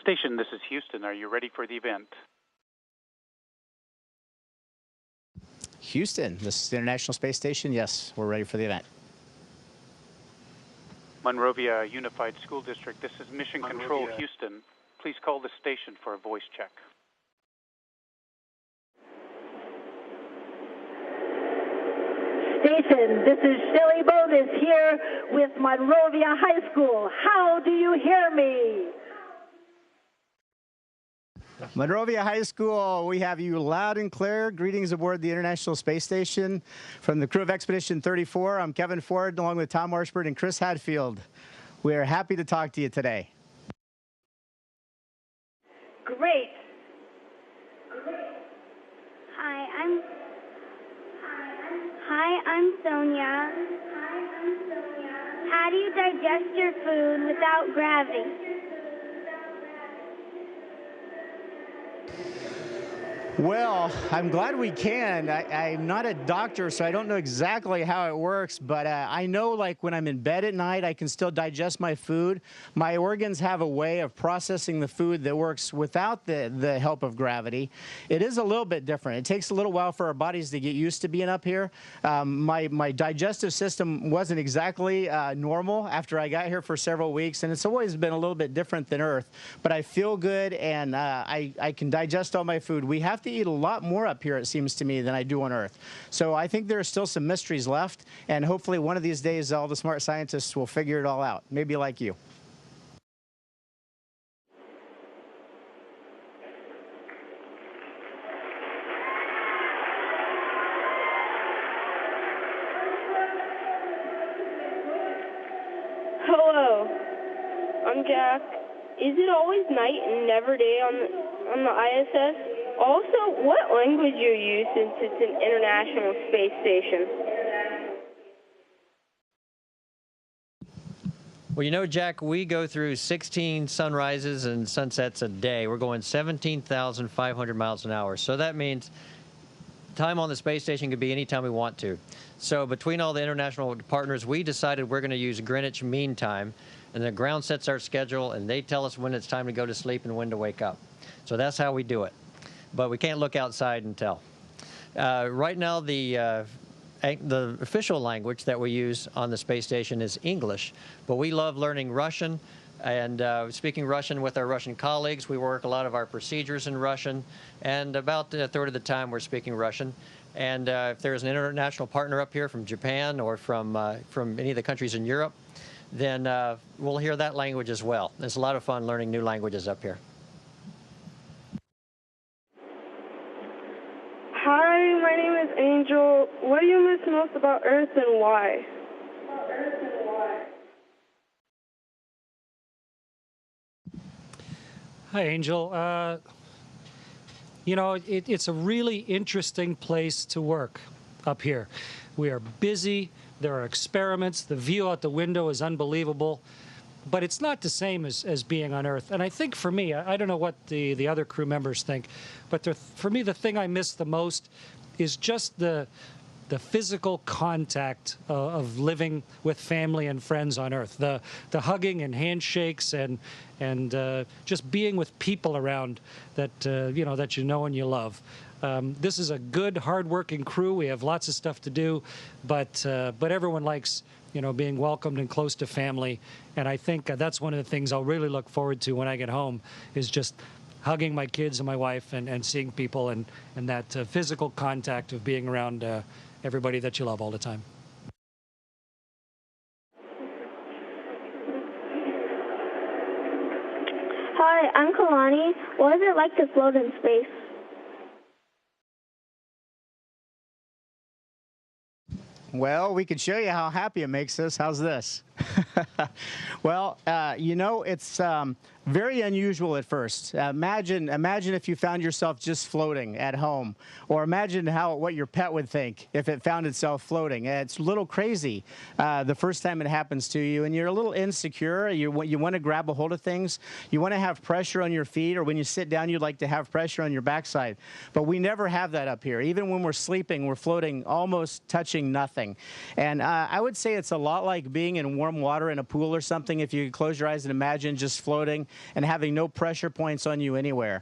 Station, this is Houston. Are you ready for the event? Houston, this is the International Space Station. Yes, we're ready for the event. Monrovia Unified School District, this is Mission Control Houston. Please call the station for a voice check. Station, this is Shelley Bogus here with Monrovia High School. How do you hear me? Monrovia High School, we have you loud and clear. Greetings aboard the International Space Station. From the crew of Expedition 34, I'm Kevin Ford, along with Tom Marshburn and Chris Hadfield. We are happy to talk to you today. Great. Hi, I'm Sonia. How do you digest your food without gravity? Well, I'm glad we can. I'm not a doctor, so I don't know exactly how it works, but I know, like, when I'm in bed at night, I can still digest my food. My organs have a way of processing the food that works without the help of gravity. It is a little bit different. It takes a little while for our bodies to get used to being up here. My digestive system wasn't exactly normal after I got here for several weeks, and it's always been a little bit different than Earth. But I feel good, and I can digest all my food. We have to eat a lot more up here, it seems to me, than I do on Earth. So I think there are still some mysteries left, and hopefully one of these days all the smart scientists will figure it all out, maybe like you. Hello, I'm Jack. Is it always night and never day on the ISS? Also, what language you use since it's an international space station? Well, you know, Jack, we go through 16 sunrises and sunsets a day. We're going 17,500 miles an hour. So that means time on the space station could be any time we want to. So between all the international partners, we decided we're going to use Greenwich Mean Time, and the ground sets our schedule, and they tell us when it's time to go to sleep and when to wake up. So that's how we do it. But we can't look outside and tell. Right now, the official language that we use on the space station is English, but we love learning Russian and speaking Russian with our Russian colleagues. We work a lot of our procedures in Russian, and about a third of the time we're speaking Russian. And if there's an international partner up here from Japan or from any of the countries in Europe, then we'll hear that language as well. It's a lot of fun learning new languages up here. Hi, my name is Angel. What do you miss most about Earth and why? Hi, Angel. You know, it's a really interesting place to work up here. We are busy. There are experiments. The view out the window is unbelievable. But it's not the same as being on Earth. And I think for me, I don't know what the other crew members think, but for me, the thing I miss the most is just the physical contact of living with family and friends on Earth. The hugging and handshakes and just being with people around that that you know and you love. This is a good, hard-working crew. We have lots of stuff to do, but everyone likes being welcomed and close to family. And I think that's one of the things I'll really look forward to when I get home, is just hugging my kids and my wife and seeing people and that physical contact of being around everybody that you love all the time. Hi, I'm Kalani. What is it like to float in space? Well, we can show you how happy it makes us. How's this? Well, it's very unusual at first. Imagine if you found yourself just floating at home, or imagine what your pet would think if it found itself floating. It's a little crazy the first time it happens to you, and you're a little insecure. You want to grab a hold of things. You want to have pressure on your feet, or when you sit down, you'd like to have pressure on your backside. But we never have that up here. Even when we're sleeping, we're floating almost touching nothing. And I would say it's a lot like being in warm water water in a pool or something if you close your eyes and imagine just floating and having no pressure points on you anywhere.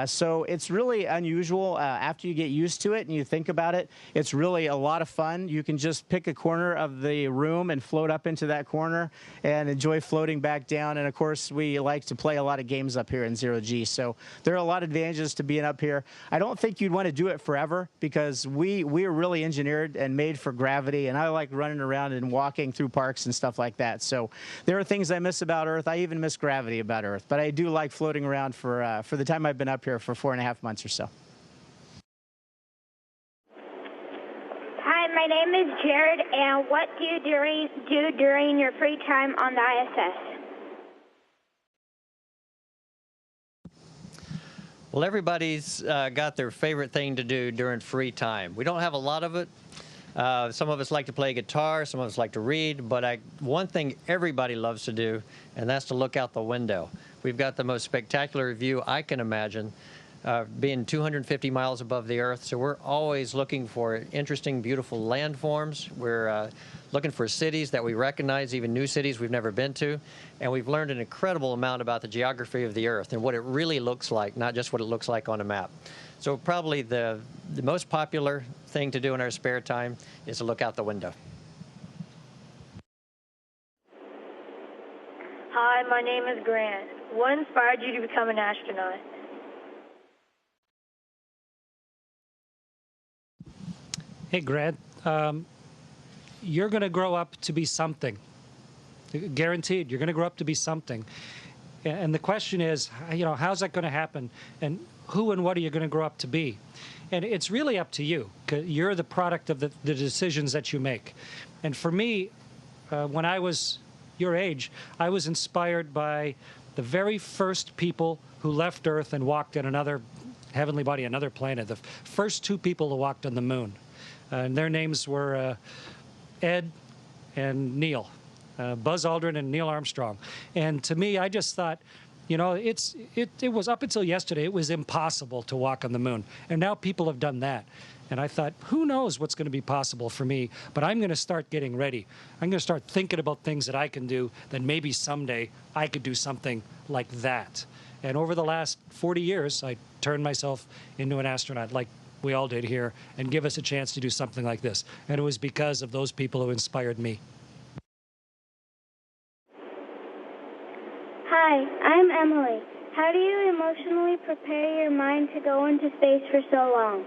So it's really unusual. After you get used to it and you think about it, it's really a lot of fun. You can just pick a corner of the room and float up into that corner and enjoy floating back down. And of course, we like to play a lot of games up here in zero G. So there are a lot of advantages to being up here. I don't think you'd want to do it forever because we are really engineered and made for gravity, and I like running around and walking through parks and stuff like that. So there are things I miss about Earth. I even miss gravity about Earth, but I do like floating around for the time I've been up here for 4.5 months or so. Hi, my name is Jared, and what do you do during your free time on the ISS? Well, everybody's got their favorite thing to do during free time. We don't have a lot of it. Some of us like to play guitar, some of us like to read, but one thing everybody loves to do, and that's to look out the window. We've got the most spectacular view I can imagine, being 250 miles above the Earth, so we're always looking for interesting, beautiful landforms. We're looking for cities that we recognize, even new cities we've never been to, and we've learned an incredible amount about the geography of the Earth and what it really looks like, not just what it looks like on a map. So probably the most popular thing to do in our spare time is to look out the window. Hi, my name is Grant. What inspired you to become an astronaut? Hey, Grant, you're going to grow up to be something. Guaranteed, you're going to grow up to be something. And the question is, you know, how's that going to happen? And who and what are you going to grow up to be? And it's really up to you. 'Cause you're the product of the decisions that you make. And for me, when I was your age, I was inspired by the very first people who left Earth and walked in another heavenly body, another planet. The first two people who walked on the moon. And their names were Ed and Neil, Buzz Aldrin and Neil Armstrong. And to me, I just thought, you know, it was up until yesterday, it was impossible to walk on the moon. And now people have done that. And I thought, who knows what's going to be possible for me, but I'm going to start getting ready. I'm going to start thinking about things that I can do, that maybe someday I could do something like that. And over the last 40 years, I turned myself into an astronaut, like we all did here, and give us a chance to do something like this. And it was because of those people who inspired me. Hi, I'm Emily. How do you emotionally prepare your mind to go into space for so long?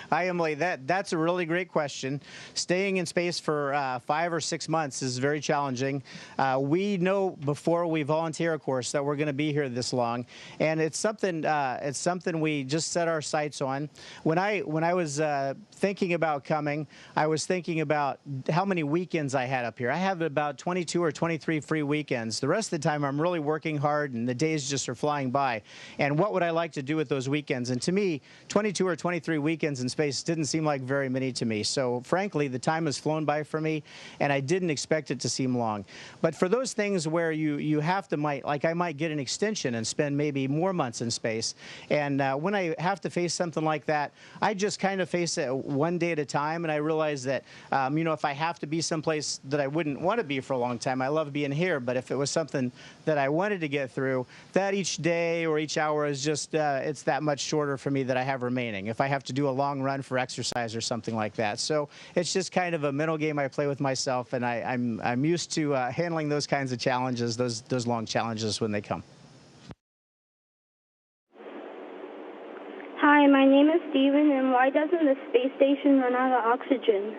Hi, Emily. That's a really great question. Staying in space for 5 or 6 months is very challenging. We know before we volunteer, of course, that we're going to be here this long, and it's something we just set our sights on. When I was thinking about coming, I was thinking about how many weekends I had up here. I have about 22 or 23 free weekends. The rest of the time, I'm really working hard, and the days just are flying by. And what would I like to do with those weekends? And to me, 22 or 23 weekends in space didn't seem like very many to me. So frankly, the time has flown by for me, and I didn't expect it to seem long. But for those things where you have to, like I might get an extension and spend maybe more months in space, and when I have to face something like that, I just kind of face it one day at a time, and I realize that, you know, if I have to be someplace that I wouldn't want to be for a long time, I love being here, but if it was something that I wanted to get through, that each day or each hour is just, it's that much shorter for me that I have remaining. If I have to do a long run for exercise or something like that. So it's just kind of a mental game I play with myself, and I'm used to handling those kinds of challenges, those long challenges when they come. Hi, my name is Steven, and why doesn't the space station run out of oxygen?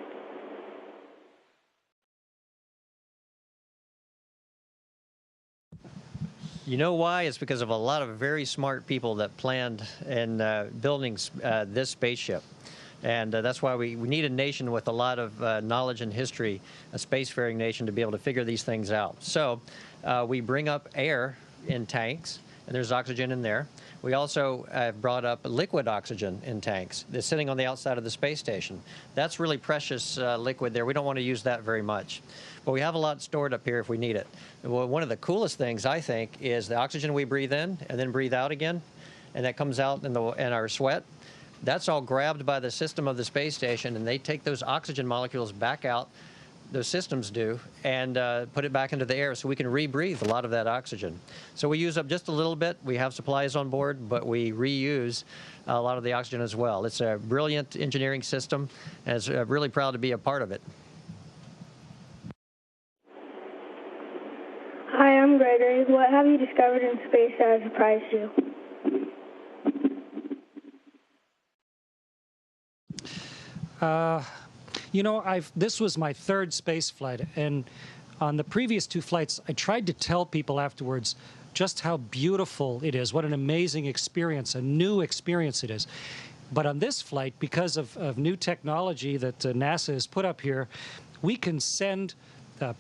You know why? It's because of a lot of very smart people that planned and building this spaceship. And that's why we need a nation with a lot of knowledge and history, a spacefaring nation, to be able to figure these things out. So we bring up air in tanks, and there's oxygen in there. We also brought up liquid oxygen in tanks. They're sitting on the outside of the space station. That's really precious liquid there. We don't want to use that very much. But we have a lot stored up here if we need it. Well, one of the coolest things, I think, is the oxygen we breathe in and then breathe out again, and that comes out in our sweat. That's all grabbed by the system of the space station, and they take those oxygen molecules back out, those systems do, and put it back into the air so we can rebreathe a lot of that oxygen. So we use up just a little bit. We have supplies on board, but we reuse a lot of the oxygen as well. It's a brilliant engineering system, and it's really proud to be a part of it. Hi, I'm Gregory. What have you discovered in space that has surprised you? You know, this was my third space flight, and on the previous two flights, I tried to tell people afterwards just how beautiful it is, what an amazing experience, a new experience it is. But on this flight, because of new technology that NASA has put up here, we can send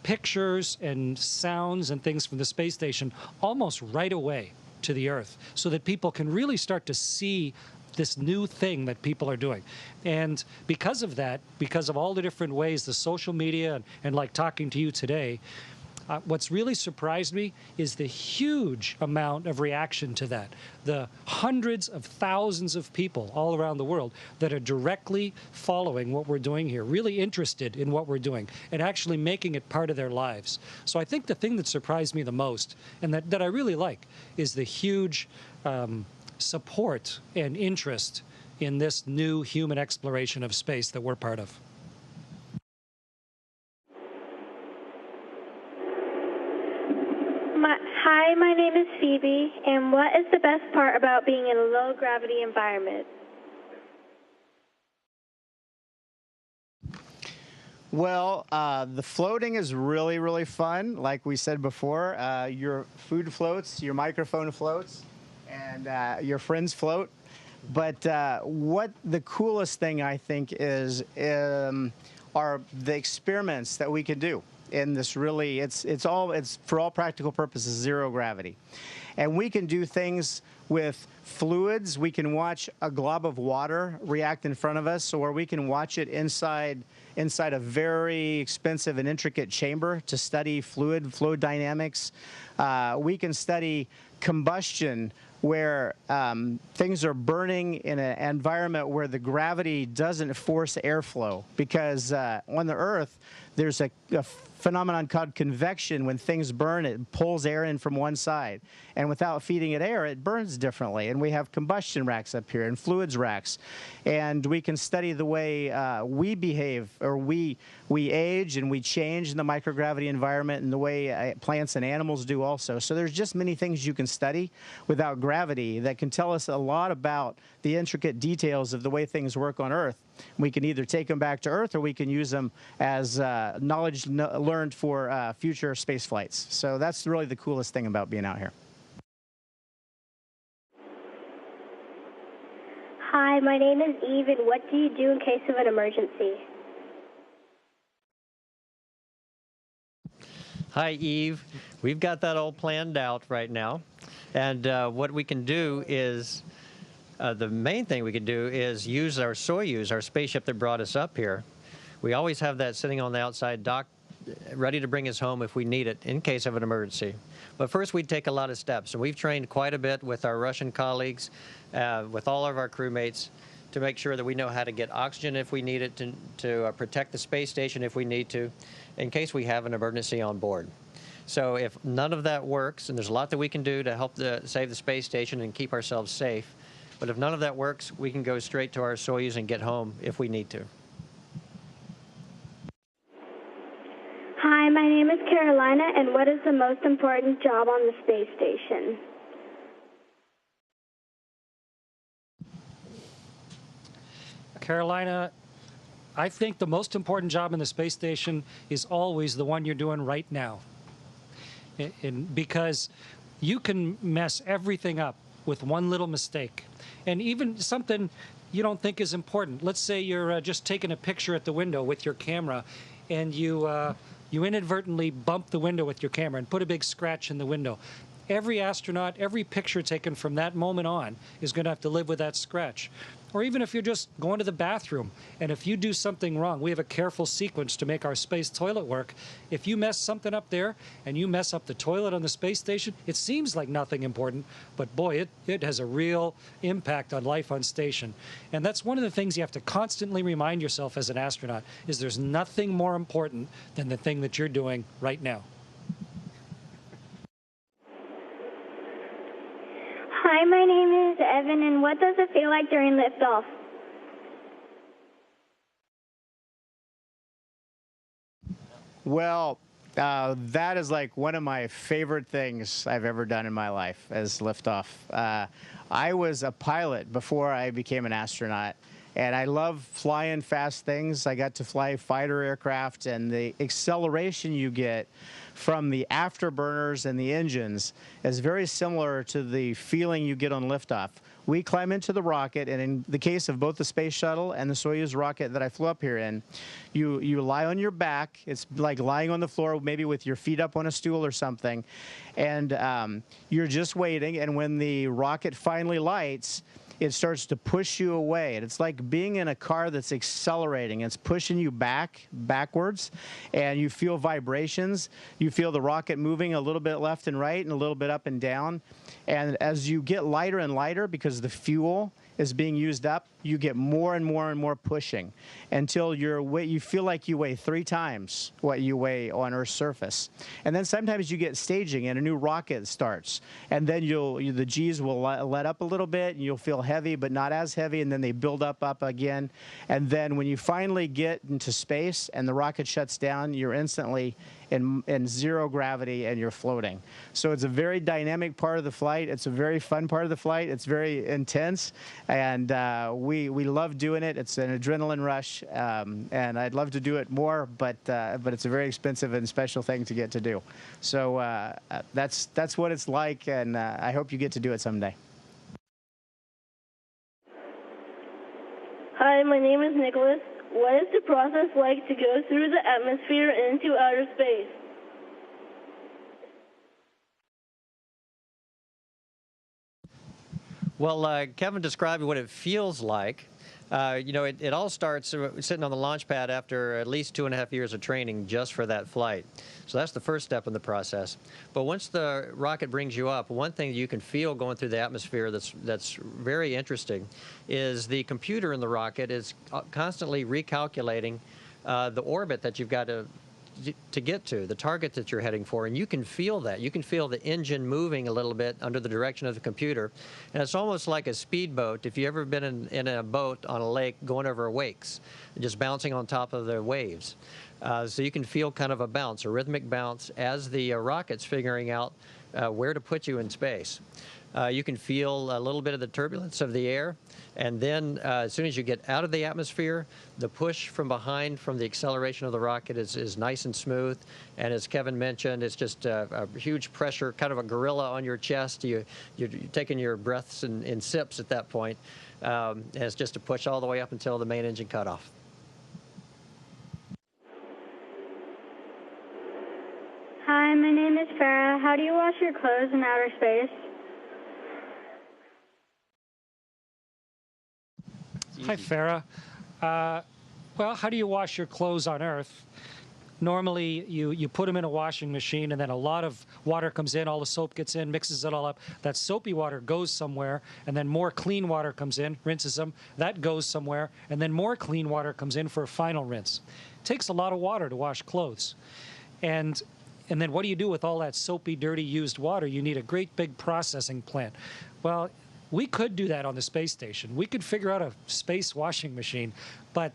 pictures and sounds and things from the space station almost right away to the Earth, so that people can really start to see this new thing that people are doing. And because of that, because of all the different ways, the social media and like talking to you today, what's really surprised me is the huge amount of reaction to that. The hundreds of thousands of people all around the world that are directly following what we're doing here, really interested in what we're doing, and actually making it part of their lives. So I think the thing that surprised me the most, and that I really like, is the huge support and interest in this new human exploration of space that we're part of. Hi, my name is Phoebe, and what is the best part about being in a low-gravity environment? Well, the floating is really, really fun. Like we said before, your food floats, your microphone floats, and your friends float. But what the coolest thing, I think, is are the experiments that we can do in this. Really, it's for all practical purposes zero gravity, and we can do things with fluids. We can watch a glob of water react in front of us, or we can watch it inside a very expensive and intricate chamber to study flow dynamics. We can study combustion, where things are burning in an environment where the gravity doesn't force airflow. Because on the Earth, there's a phenomenon called convection. When things burn, it pulls air in from one side. And without feeding it air, it burns differently. And we have combustion racks up here and fluids racks. And we can study the way we behave, or we age and we change in the microgravity environment, and the way plants and animals do also. So there's just many things you can study without gravity that can tell us a lot about the intricate details of the way things work on Earth. We can either take them back to Earth, or we can use them as knowledge learned for future space flights. So that's really the coolest thing about being out here. Hi, my name is Eve, and what do you do in case of an emergency? Hi, Eve. We've got that all planned out right now. And what we can do is, the main thing we can do is use our Soyuz, our spaceship that brought us up here. We always have that sitting on the outside dock, ready to bring us home if we need it in case of an emergency. But first, we'd take a lot of steps. And we've trained quite a bit with our Russian colleagues, with all of our crewmates, to make sure that we know how to get oxygen if we need it, to protect the space station if we need to, in case we have an emergency on board. So if none of that works, and there's a lot that we can do to help save the space station and keep ourselves safe, but if none of that works, we can go straight to our Soyuz and get home if we need to. Hi, my name is Carolina, and what is the most important job on the space station? Carolina, I think the most important job in the space station is always the one you're doing right now. Because you can mess everything up with one little mistake. And even something you don't think is important. Let's say you're just taking a picture at the window with your camera, and you inadvertently bump the window with your camera and put a big scratch in the window. every astronaut, every picture taken from that moment on is going to have to live with that scratch. Or even if you're just going to the bathroom, and if you do something wrong, we have a careful sequence to make our space toilet work. If you mess something up there, and you mess up the toilet on the space station, it seems like nothing important, but boy, it has a real impact on life on station. And that's one of the things you have to constantly remind yourself as an astronaut, is there's nothing more important than the thing that you're doing right now. Hi, my name is Evan, and what does it feel like during liftoff? Well, that is like one of my favorite things I've ever done in my life, is liftoff. I was a pilot before I became an astronaut, and I love flying fast things. I got to fly fighter aircraft, and the acceleration you get from the afterburners and the engines is very similar to the feeling you get on liftoff. We climb into the rocket, and in the case of both the space shuttle and the Soyuz rocket that I flew up here in, you lie on your back. It's like lying on the floor, maybe with your feet up on a stool or something, and you're just waiting, and when the rocket finally lights, it starts to push you away. And it's like being in a car that's accelerating. It's pushing you backwards, and you feel vibrations. You feel the rocket moving a little bit left and right and a little bit up and down. And as you get lighter and lighter, because the fuel is being used up, you get more and more and more pushing until you feel like you weigh 3 times what you weigh on Earth's surface. And then sometimes you get staging and a new rocket starts, and then the G's will let up a little bit, and you'll feel heavy but not as heavy, and then they build up again. And then when you finally get into space and the rocket shuts down, you're instantly in zero gravity and you're floating. So it's a very dynamic part of the flight. It's a very fun part of the flight. It's very intense, and we love doing it. It's an adrenaline rush, and I'd love to do it more, but it's a very expensive and special thing to get to do. So that's what it's like, and I hope you get to do it someday. Hi, my name is Nicholas. What is the process like to go through the atmosphere and into outer space? Well, Kevin described what it feels like. It all starts sitting on the launch pad after at least 2.5 years of training just for that flight. So that's the first step in the process. But once the rocket brings you up, one thing you can feel going through the atmosphere that's very interesting is the computer in the rocket is constantly recalculating the orbit that you've got to get to, the target that you're heading for, and you can feel that. You can feel the engine moving a little bit under the direction of the computer, and it's almost like a speedboat. If you've ever been in a boat on a lake going over wakes, just bouncing on top of the waves. So you can feel kind of a bounce, a rhythmic bounce, as the rocket's figuring out where to put you in space. You can feel a little bit of the turbulence of the air, and then as soon as you get out of the atmosphere, the push from behind from the acceleration of the rocket is nice and smooth. And as Kevin mentioned, it's just a huge pressure, kind of a gorilla on your chest. You're taking your breaths in sips at that point. And it's just a push all the way up until the main engine cut off. Hi, my name is Farah. How do you wash your clothes in outer space? Hi, Farah. Well, how do you wash your clothes on Earth? Normally, you put them in a washing machine, and then a lot of water comes in, all the soap gets in, mixes it all up. That soapy water goes somewhere, and then more clean water comes in, rinses them. That goes somewhere, and then more clean water comes in for a final rinse. It takes a lot of water to wash clothes. And then what do you do with all that soapy, dirty, used water? You need a great big processing plant. Well, we could do that on the space station. We could figure out a space washing machine, but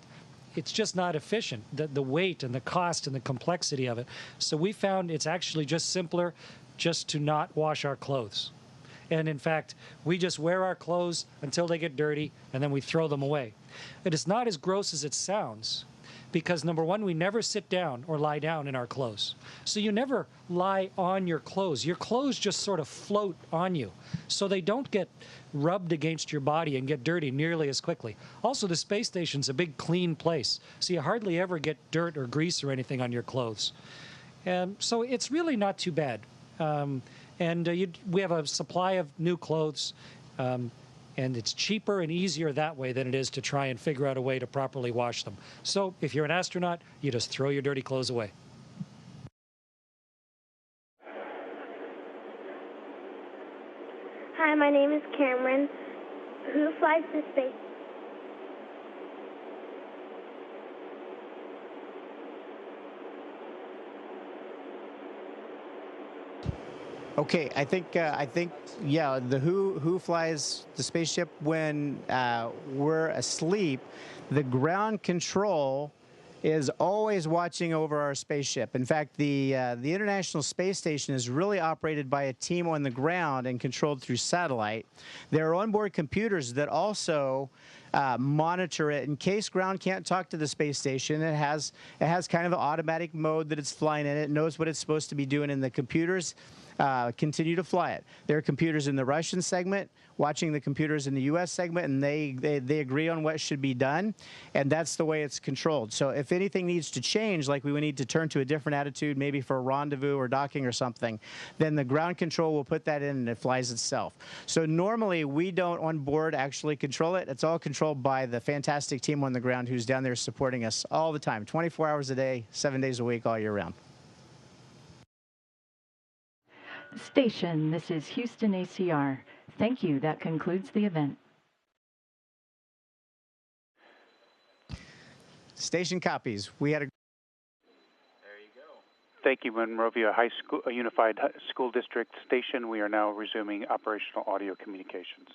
it's just not efficient, the weight and the cost and the complexity of it. So we found it's actually just simpler just to not wash our clothes. And in fact, we just wear our clothes until they get dirty, and then we throw them away. It is not as gross as it sounds, because number one, we never sit down or lie down in our clothes. So you never lie on your clothes. Your clothes just sort of float on you. So they don't get rubbed against your body and get dirty nearly as quickly. Also, the space station's a big clean place. So you hardly ever get dirt or grease or anything on your clothes. So it's really not too bad. And we have a supply of new clothes, and it's cheaper and easier that way than it is to try and figure out a way to properly wash them. So if you're an astronaut, you just throw your dirty clothes away. Hi, my name is Cameron. Who flies to space? Okay, I think, yeah, the who flies the spaceship when we're asleep. The ground control is always watching over our spaceship. In fact, the International Space Station is really operated by a team on the ground and controlled through satellite. There are onboard computers that also monitor it in case ground can't talk to the space station. It has kind of an automatic mode that it's flying in. It knows what it's supposed to be doing, and the computers continue to fly it. There are computers in the Russian segment watching the computers in the U.S. segment, and they agree on what should be done, and that's the way it's controlled. So if anything needs to change, like we would need to turn to a different attitude, maybe for a rendezvous or docking or something, then the ground control will put that in and it flies itself. So normally we don't on board actually control it. It's all controlled by the fantastic team on the ground who's down there supporting us all the time, 24 hours a day, 7 days a week, all year round. Station, this is Houston ACR. Thank you. That concludes the event. Station copies. We had a... There you go. Thank you, Monrovia High School, Unified School District Station. We are now resuming operational audio communications.